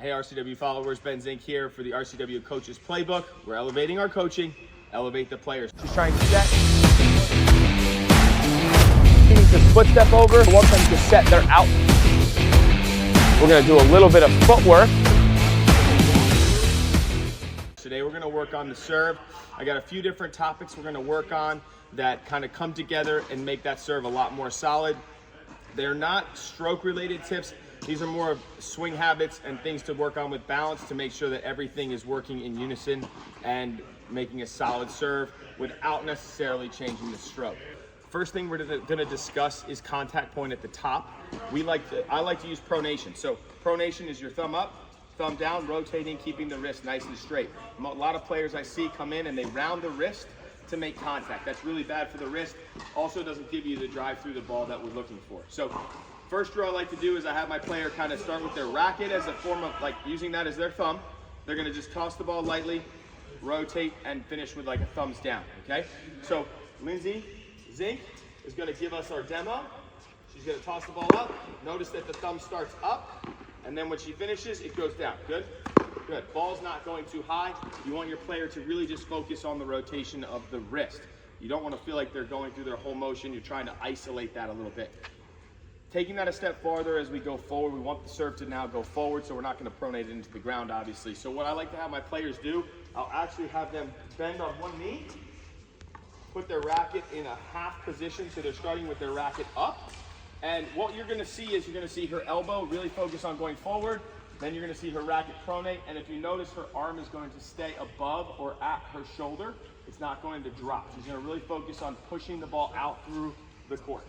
Hey RCW followers, Ben Zink here for the RCW Coaches Playbook. We're elevating our coaching, elevate the players. She's trying to set. She needs to split step over. One time to set, they're out. We're gonna do a little bit of footwork. Today we're gonna work on the serve. I got a few different topics we're gonna work on that kind of come together and make that serve a lot more solid. They're not stroke related tips. These are more of swing habits and things to work on with balance to make sure that everything is working in unison and making a solid serve without necessarily changing the stroke. First thing we're gonna discuss is contact point at the top. I like to use pronation. So pronation is your thumb up, thumb down, rotating, keeping the wrist nice and straight. A lot of players I see come in and they round the wrist to make contact. That's really bad for the wrist. Also doesn't give you the drive through the ball that we're looking for. So first drill I like to do is I have my player kind of start with their racket as a form of like using that as their thumb. They're gonna just toss the ball lightly, rotate, and finish with like a thumbs down, okay? So Lindsay Zink is gonna give us our demo. She's gonna toss the ball up. Notice that the thumb starts up, and then when she finishes, it goes down. Good? Good. Ball's not going too high. You want your player to really just focus on the rotation of the wrist. You don't want to feel like they're going through their whole motion. You're trying to isolate that a little bit. Taking that a step farther as we go forward, we want the serve to now go forward, so we're not going to pronate it into the ground, obviously. So what I like to have my players do, I'll actually have them bend on one knee, put their racket in a half position, so they're starting with their racket up. And what you're going to see is you're going to see her elbow really focus on going forward. Then you're going to see her racket pronate, and if you notice, her arm is going to stay above or at her shoulder. It's not going to drop. She's going to really focus on pushing the ball out through the court.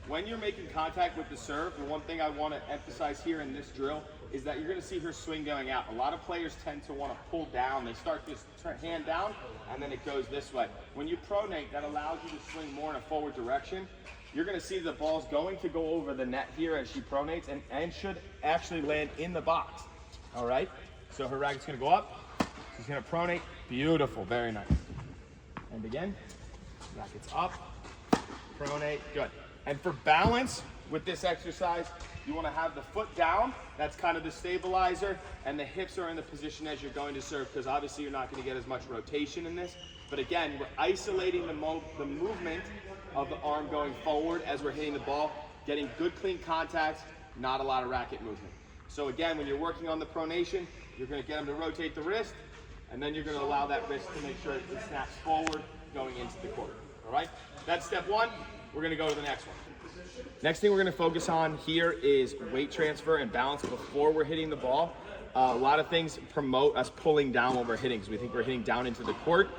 When you're making contact with the serve, the one thing I want to emphasize here in this drill is that you're going to see her swing going out. A lot of players tend to want to pull down. They start this hand down, and then it goes this way. When you pronate, that allows you to swing more in a forward direction. You're going to see the ball's going to go over the net here as she pronates and should actually land in the box. All right? So her racket's going to go up. She's going to pronate. Beautiful. Very nice. And again, racket's up. Pronate. Good. And for balance with this exercise, you want to have the foot down. That's kind of the stabilizer. And the hips are in the position as you're going to serve, because obviously you're not going to get as much rotation in this. But again, we're isolating the movement of the arm going forward as we're hitting the ball, getting good clean contact, not a lot of racket movement. So again, when you're working on the pronation, you're going to get them to rotate the wrist, and then you're going to allow that wrist to make sure it snaps forward going into the court. All right? That's step one. We're going to go to the next one. Next thing we're going to focus on here is weight transfer and balance before we're hitting the ball. A lot of things promote us pulling down when we're hitting, because we think we're hitting down into the court.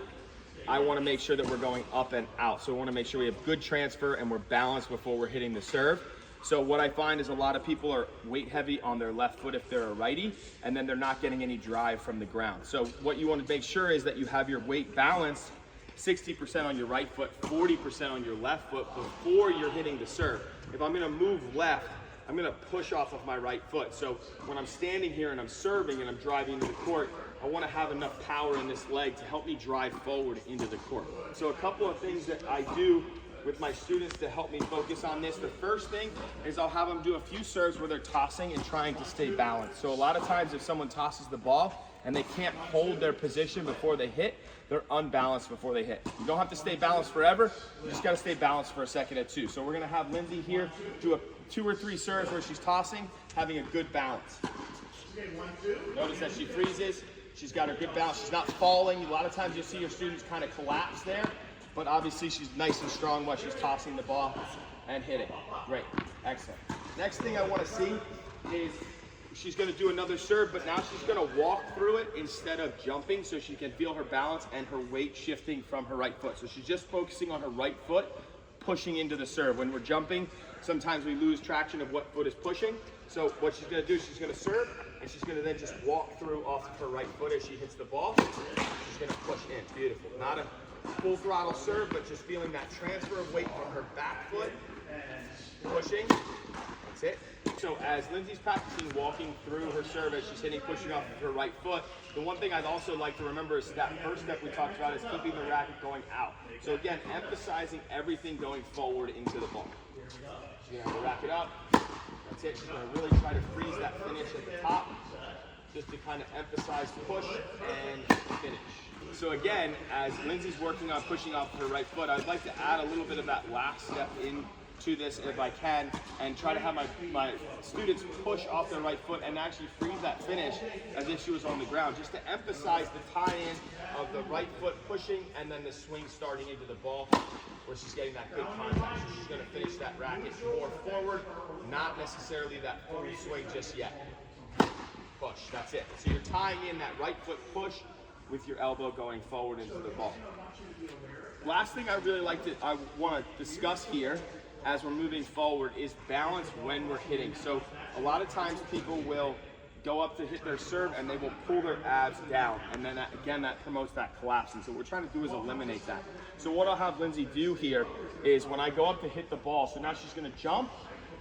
I want to make sure that we're going up and out. So we want to make sure we have good transfer and we're balanced before we're hitting the serve. So what I find is a lot of people are weight heavy on their left foot if they're a righty, and then they're not getting any drive from the ground. So what you want to make sure is that you have your weight balanced 60% on your right foot, 40% on your left foot before you're hitting the serve. If I'm going to move left, I'm going to push off of my right foot. So when I'm standing here and I'm serving and I'm driving into the court, I want to have enough power in this leg to help me drive forward into the court. So a couple of things that I do with my students to help me focus on this. The first thing is I'll have them do a few serves where they're tossing and trying to stay balanced. So a lot of times if someone tosses the ball and they can't hold their position before they hit, they're unbalanced before they hit. You don't have to stay balanced forever. You just got to stay balanced for a second or two. So we're going to have Lindsay here do 2 or 3 serves where she's tossing, having a good balance. Notice that she freezes. She's got her good balance. She's not falling. A lot of times you'll see your students kind of collapse there, but obviously she's nice and strong while she's tossing the ball and hitting. Great. Excellent. Next thing I want to see is she's going to do another serve, but now she's going to walk through it instead of jumping, so she can feel her balance and her weight shifting from her right foot. So she's just focusing on her right foot, pushing into the serve. When we're jumping, sometimes we lose traction of what foot is pushing. So what she's going to do is she's going to serve, and she's going to then just walk through off of her right foot as she hits the ball. She's going to push in. Beautiful. Not a full throttle serve, but just feeling that transfer of weight from her back foot, pushing. That's it. So as Lindsay's practicing walking through her serve as she's hitting, pushing off of her right foot, the one thing I'd also like to remember is that first step we talked about is keeping the racket going out. So again, emphasizing everything going forward into the ball. She's going to have the racket up. That's it. She's going to really try to freeze that finish kind of emphasize push and finish. So again, as Lindsay's working on pushing off her right foot, I'd like to add a little bit of that last step into this if I can, and try to have my students push off their right foot and actually freeze that finish as if she was on the ground, just to emphasize the tie-in of the right foot pushing and then the swing starting into the ball where she's getting that good contact. So she's going to finish that racket more forward, not necessarily that full swing just yet. Push, that's it. So you're tying in that right foot push with your elbow going forward into the ball. Last thing I want to discuss here as we're moving forward is balance when we're hitting. So a lot of times people will go up to hit their serve and they will pull their abs down, and then that promotes that collapse. And so what we're trying to do is eliminate that. So what I'll have Lindsay do here is when I go up to hit the ball, so now she's going to jump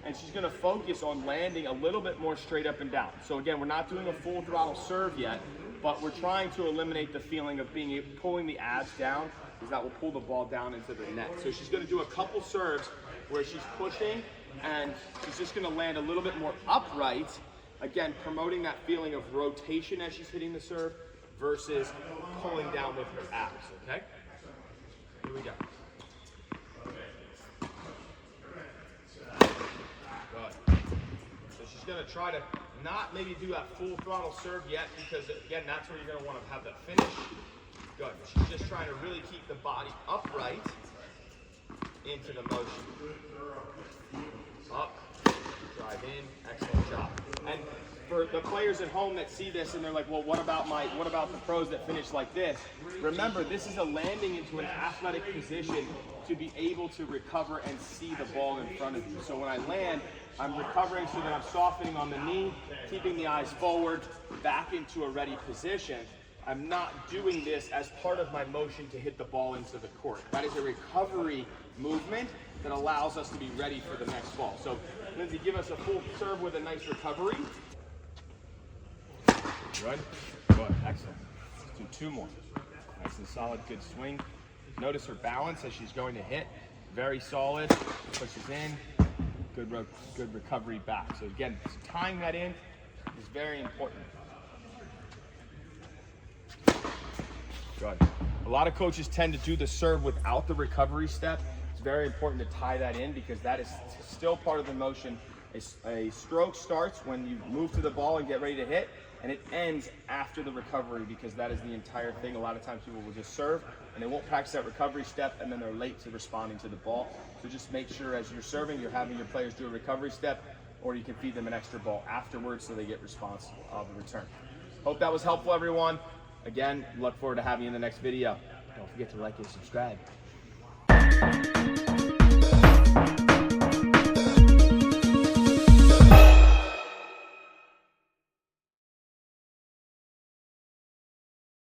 and she's going to focus on landing a little bit more straight up and down. So again, we're not doing a full throttle serve yet, but we're trying to eliminate the feeling of pulling the abs down, because that will pull the ball down into the net. So she's going to do a couple serves where she's pushing and she's just going to land a little bit more upright, again promoting that feeling of rotation as she's hitting the serve versus pulling down with her abs. Okay, here we go. Good. So she's going to try to not maybe do that full throttle serve yet, because again, that's where you're going to want to have that finish. Good. She's just trying to really keep the body upright into the motion. Up, drive in, excellent job. And for the players at home that see this and they're like, well, what about the pros that finish like this? Remember, this is a landing into an athletic position to be able to recover and see the ball in front of you. So when I land, I'm recovering so that I'm softening on the knee, keeping the eyes forward, back into a ready position. I'm not doing this as part of my motion to hit the ball into the court. That is a recovery movement that allows us to be ready for the next ball. So Lindsay, give us a full serve with a nice recovery. Good, good, excellent. Let's do two more. Nice and solid, good swing. Notice her balance as she's going to hit. Very solid, pushes in, good recovery back. So again, tying that in is very important. Good. A lot of coaches tend to do the serve without the recovery step. It's very important to tie that in, because that is still part of the motion. A stroke starts when you move to the ball and get ready to hit, and it ends after the recovery, because that is the entire thing. A lot of times people will just serve and they won't practice that recovery step, and then they're late to responding to the ball. So just make sure as you're serving, you're having your players do a recovery step, or you can feed them an extra ball afterwards so they get response of the return. Hope that was helpful, everyone. Again, look forward to having you in the next video. Don't forget to like and subscribe.